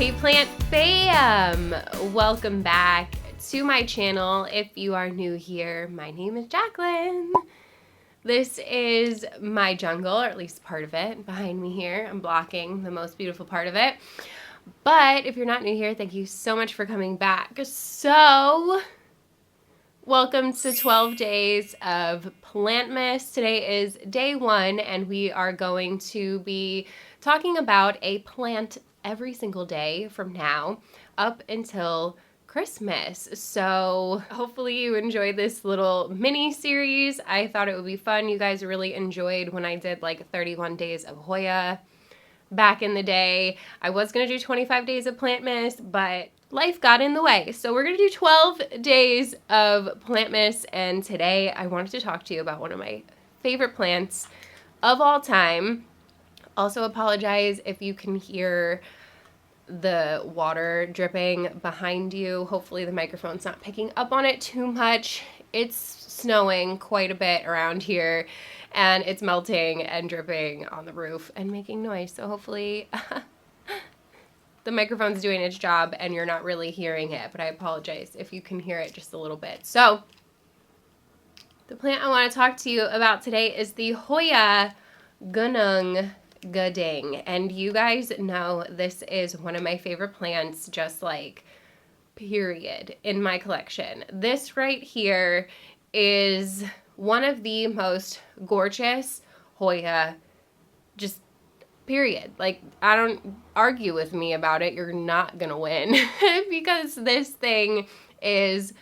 Hey plant fam! Welcome back to my channel. If you are new here, my name is Jaclynn. This is my jungle, or at least part of it. Behind me here, I'm blocking the most beautiful part of it. But if you're not new here, thank you so much for coming back. So, welcome to 12 days of Plantmas. Today is day 1, and we are going to be talking about a plant every single day from now up until Christmas. So hopefully you enjoyed this little mini series. I thought it would be fun. You guys really enjoyed when I did like 31 days of Hoya back in the day. I was going to do 25 days of Plantmas, but life got in the way. So we're going to do 12 days of Plantmas, and today I wanted to talk to you about one of my favorite plants of all time. Also apologize if you can hear the water dripping behind you. Hopefully the microphone's not picking up on it too much. It's snowing quite a bit around here, and it's melting and dripping on the roof and making noise. So hopefully the microphone's doing its job and you're not really hearing it, but I apologize if you can hear it just a little bit. So the plant I want to talk to you about today is the Hoya Gunung Gading, and you guys know this is one of my favorite plants, just like period, in my collection. This right here is one of the most gorgeous Hoya, just period. Like, I don't argue with me about it, you're not gonna win because this thing is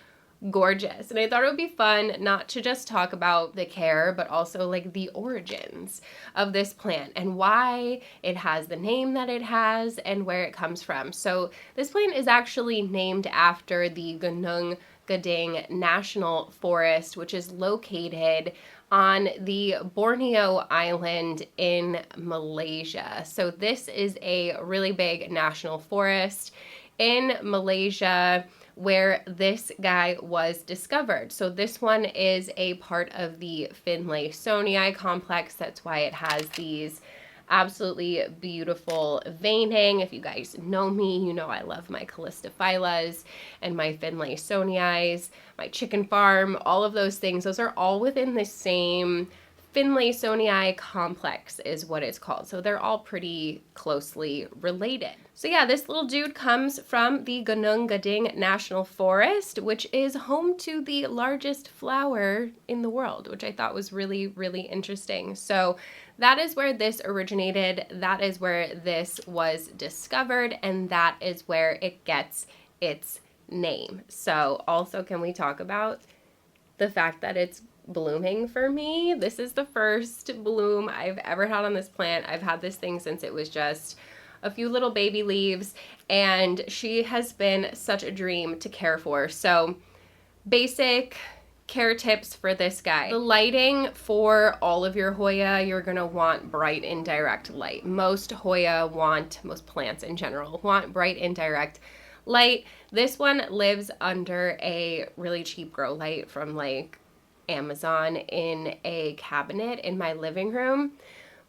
gorgeous. And I thought it would be fun not to just talk about the care, but also like the origins of this plant and why it has the name that it has and where it comes from. So this plant is actually named after the Gunung Gading National Forest, which is located on the Borneo Island in Malaysia. So this is a really big national forest in Malaysia where this guy was discovered. So this one is a part of the Finlaysonii complex. That's why it has these absolutely beautiful veining. If you guys know me, you know I love my Calistophylas and my Finlaysonii, my chicken farm, all of those things. Those are all within the same Finlaysonii complex is what it's called. So they're all pretty closely related. So yeah, this little dude comes from the Gunung Gading National Forest, which is home to the largest flower in the world, which I thought was really, really interesting. So that is where this originated, that is where this was discovered, and that is where it gets its name. So also, can we talk about the fact that it's blooming for me? This is the first bloom I've ever had on this plant. I've had this thing since it was just a few little baby leaves, and she has been such a dream to care for. So basic care tips for this guy. The lighting for all of your Hoya, you're gonna want bright indirect light. Most plants in general want bright indirect light. This one lives under a really cheap grow light from like Amazon in a cabinet in my living room.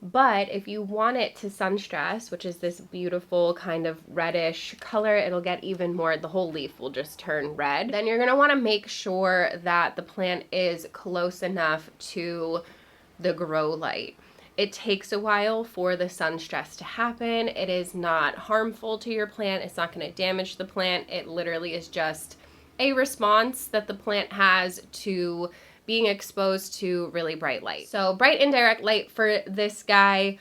But if you want it to sun stress, which is this beautiful kind of reddish color, it'll get even more, the whole leaf will just turn red. Then you're gonna wanna make sure that the plant is close enough to the grow light. It takes a while for the sun stress to happen. It is not harmful to your plant. It's not gonna damage the plant. It literally is just a response that the plant has to being exposed to really bright light. So bright indirect light for this guy,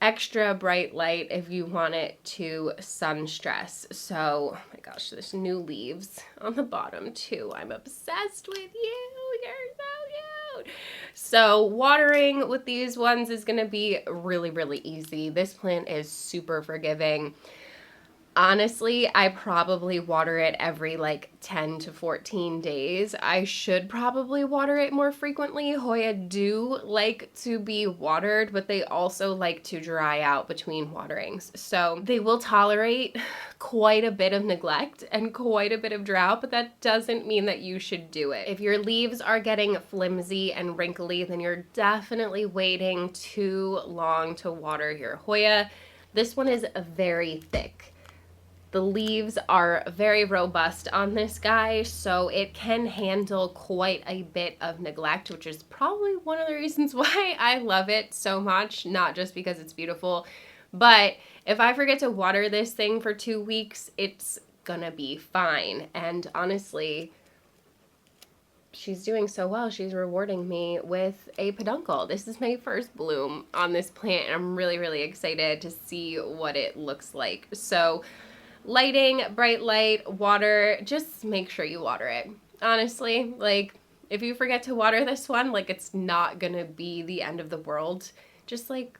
extra bright light if you want it to sun stress. So, oh my gosh, there's new leaves on the bottom too. I'm obsessed with you. You're so cute. So watering with these ones is gonna be really, really easy. This plant is super forgiving. Honestly, I probably water it every like 10 to 14 days. I should probably water it more frequently. Hoya do like to be watered, but they also like to dry out between waterings. So they will tolerate quite a bit of neglect and quite a bit of drought, but that doesn't mean that you should do it. If your leaves are getting flimsy and wrinkly, then you're definitely waiting too long to water your Hoya. This one is very thick. The leaves are very robust on this guy, so it can handle quite a bit of neglect, which is probably one of the reasons why I love it so much, not just because it's beautiful, but if I forget to water this thing for 2 weeks, it's gonna be fine. And honestly, she's doing so well. She's rewarding me with a peduncle. This is my first bloom on this plant, and I'm really, really excited to see what it looks like. So lighting, bright light, water, just make sure you water it. Honestly, like, if you forget to water this one, like, it's not gonna be the end of the world. Just, like,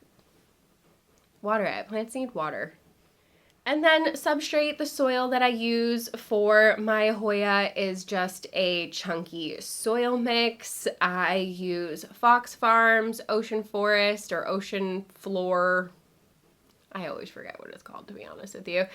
water it. Plants need water. And then substrate, the soil that I use for my Hoya is just a chunky soil mix. I use Fox Farms, Ocean Forest, or Ocean Floor. I always forget what it's called, to be honest with you.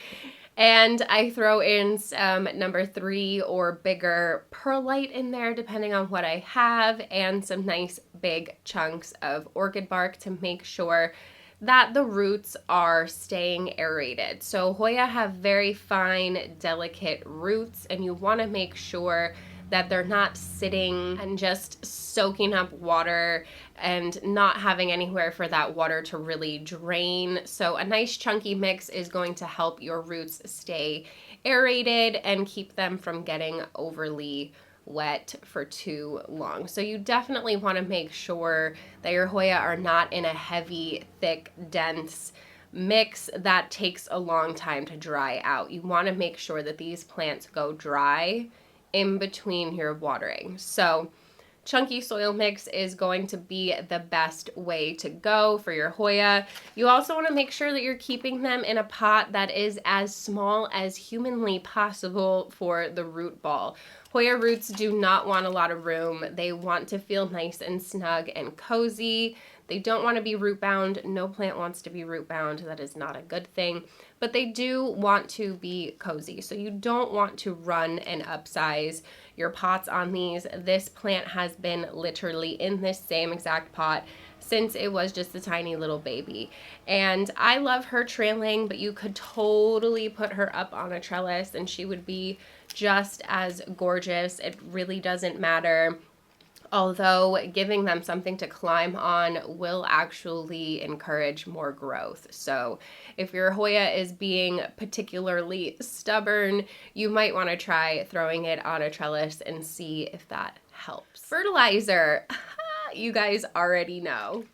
And I throw in some number 3 or bigger perlite in there, depending on what I have, and some nice big chunks of orchid bark to make sure that the roots are staying aerated. So Hoya have very fine, delicate roots, and you want to make sure that they're not sitting and just soaking up water and not having anywhere for that water to really drain. So a nice chunky mix is going to help your roots stay aerated and keep them from getting overly wet for too long. So you definitely want to make sure that your Hoya are not in a heavy, thick, dense mix that takes a long time to dry out. You want to make sure that these plants go dry in between your watering. So chunky soil mix is going to be the best way to go for your Hoya. You also want to make sure that you're keeping them in a pot that is as small as humanly possible for the root ball. Hoya roots do not want a lot of room. They want to feel nice and snug and cozy. They don't want to be root bound. No plant wants to be root bound. That is not a good thing. But they do want to be cozy. So you don't want to run and upsize your pots on these. This plant has been literally in this same exact pot since it was just a tiny little baby. And I love her trailing, but you could totally put her up on a trellis and she would be just as gorgeous. It really doesn't matter. Although giving them something to climb on will actually encourage more growth. So if your Hoya is being particularly stubborn, you might want to try throwing it on a trellis and see if that helps. Fertilizer. You guys already know.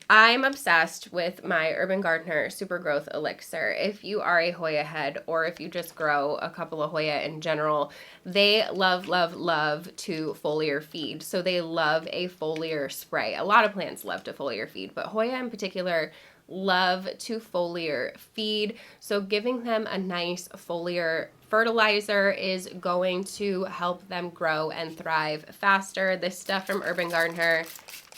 I'm obsessed with my Urban Gardener Super Growth Elixir. If you are a Hoya head or if you just grow a couple of Hoya in general, they love, love, love to foliar feed. So they love a foliar spray. A lot of plants love to foliar feed, but Hoya in particular love to foliar feed. So giving them a nice foliar fertilizer is going to help them grow and thrive faster. This stuff from Urban Gardener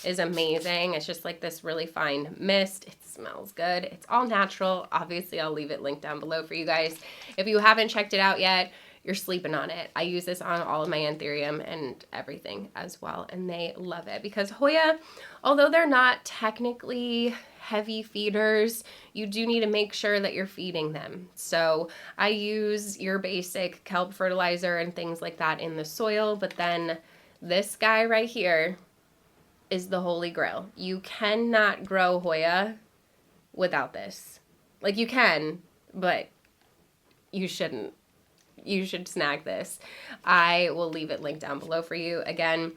is amazing. It's just like this really fine mist. It smells good. It's all natural. Obviously, I'll leave it linked down below for you guys. If you haven't checked it out yet, you're sleeping on it. I use this on all of my anthurium and everything as well, and they love it because Hoya, although they're not technically heavy feeders, you do need to make sure that you're feeding them. So I use your basic kelp fertilizer and things like that in the soil, but then this guy right here is the holy grail. You cannot grow Hoya without this. Like, you can, but you shouldn't. You should snag this. I will leave it linked down below for you. Again,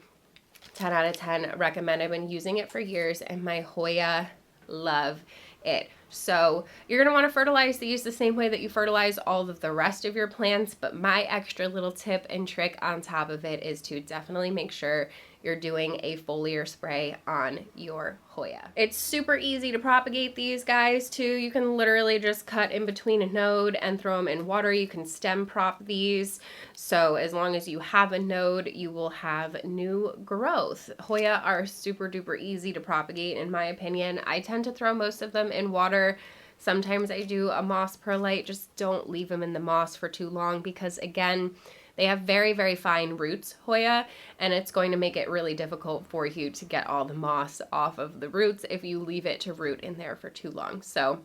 10 out of 10 recommend. I've been using it for years and my Hoya love it. So you're going to want to fertilize these the same way that you fertilize all of the rest of your plants, but my extra little tip and trick on top of it is to definitely make sure you're doing a foliar spray on your Hoya. It's super easy to propagate these guys too. You can literally just cut in between a node and throw them in water. You can stem prop these. So as long as you have a node, you will have new growth. Hoya are super duper easy to propagate in my opinion. I tend to throw most of them in water. Sometimes I do a moss perlite. Just don't leave them in the moss for too long because again, they have very, very fine roots, Hoya, and it's going to make it really difficult for you to get all the moss off of the roots if you leave it to root in there for too long. So,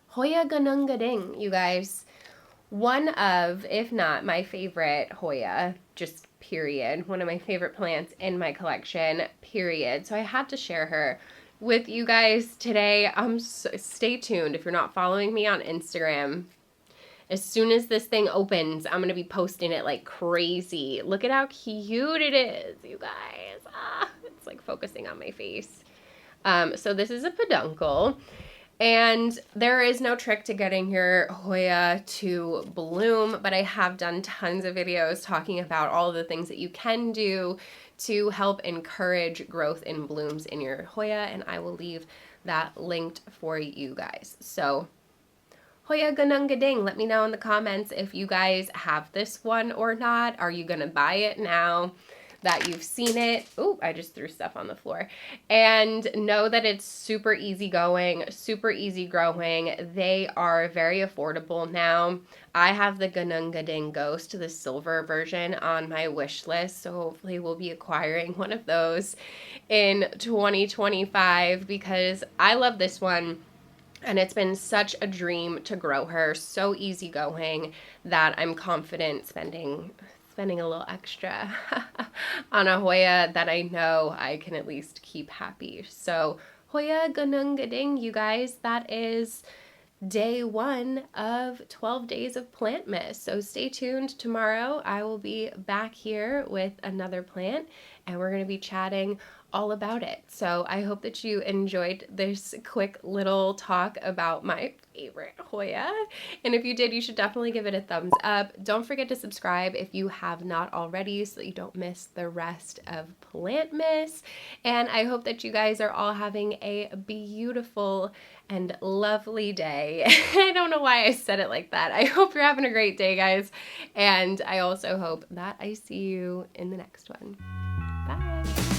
Hoya Gunung Gading, you guys. one of, if not my favorite Hoya, just period. One of my favorite plants in my collection, period. So I had to share her with you guys today. Stay tuned. If you're not following me on Instagram, as soon as this thing opens, I'm going to be posting it like crazy. Look at how cute it is, you guys. It's like focusing on my face. So this is a peduncle. And there is no trick to getting your Hoya to bloom, but I have done tons of videos talking about all of the things that you can do to help encourage growth in blooms in your Hoya, and I will leave that linked for you guys. So Hoya Gunung Gading, let me know in the comments if you guys have this one or not. Are you gonna buy it now that you've seen it? Oh, I just threw stuff on the floor. And know that it's super easy going, super easy growing. They are very affordable now. I have the Gunung Gading Ghost, the silver version, on my wish list, so hopefully we'll be acquiring one of those in 2025 because I love this one. And it's been such a dream to grow her, so easygoing that I'm confident spending a little extra on a Hoya that I know I can at least keep happy. So Hoya Gunung Gading, you guys, that is day 1 of 12 days of Plantmas. So stay tuned. Tomorrow I will be back here with another plant and we're going to be chatting all about it. So I hope that you enjoyed this quick little talk about my favorite Hoya. And if you did, you should definitely give it a thumbs up. Don't forget to subscribe if you have not already so that you don't miss the rest of Plantmas. And I hope that you guys are all having a beautiful and lovely day. I don't know why I said it like that. I hope you're having a great day, guys. And I also hope that I see you in the next one. Bye.